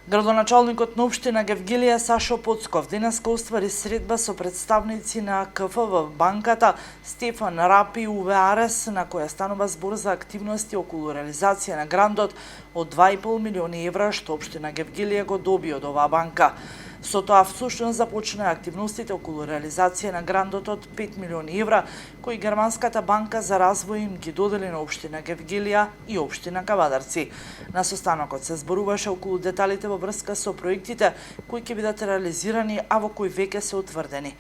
Градоначалникот на општина Гевгелија Сашо Поцков денеска оствари средба со представници на КФВ банката Стефан Рапи и Уве Арес, на која станува збор за активности околу реализација на грантот од 2,5 милиони евра што општина Гевгелија го доби од оваа банка. Со тоа всушност започна активностите околу реализација на грантот од 5 милиони евра кои Германската банка за развој им ги додели на општина Гевгелија и општина Кавадарци. На состанокот се зборуваше околу деталите во врска со проектите кои ќе бидат реализирани, а во кои веќе се утврдени.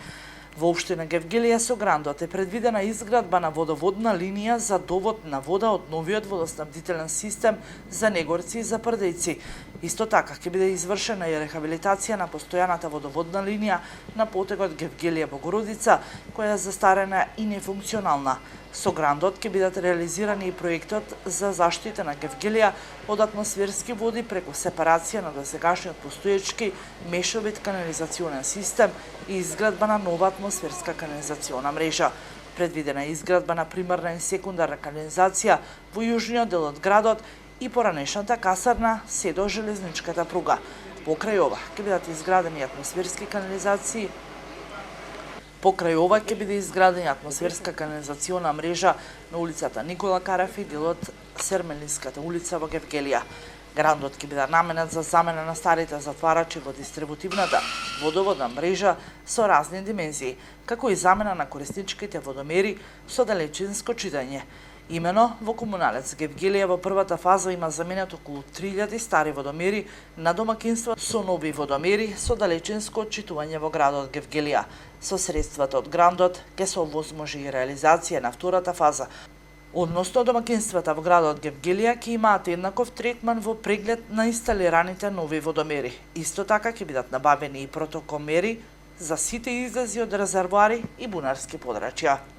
Во општина Гевгелија со грантот е предвидена изградба на водоводна линија за довод на вода од новиот водоснабдителен систем за Негорци и за Прдејци. Исто така ќе биде извршена и рехабилитација на постојаната водоводна линија на потегот Гевгелија-Богородица, која е застарена и нефункционална. Со грантот ќе бидат реализирани и проектот за заштита на Гевгелија од атмосферски води преку сепарација на досегашниот постоечки мешовит канализационен систем и изградба на нова атмосферска канализациона мрежа. Предвидена е изградба на примарна и секундарна канализација во јужниот дел од градот и поранешната касарна се до железничката пруга. Покрај ова ќе бидат изградени атмосферски канализации. Покрај ова ќе биде изградена атмосферска канализациона мрежа на улицата Никола Карафи, делот Сермелинската улица во Гевгелија. Грантот ќе биде наменет за замена на старите затварачи во дистрибутивната водоводна мрежа со разни димензии, како и замена на корисничките водомери со далечинско читање. Имено во Комуналец Гевгелија во првата фаза има заменет околу 3000 стари водомери на домакинства со нови водомери со далечинско читување во градот Гевгелија. Со средствата од грантот ќе се овозможи и реализација на втората фаза. Односно, домакинствата во градот Гевгелија ќе имаат еднаков третман во преглед на инсталираните нови водомери. Исто така ќе бидат набавени и протокомери за сите излези од резервоари и бунарски подрачја.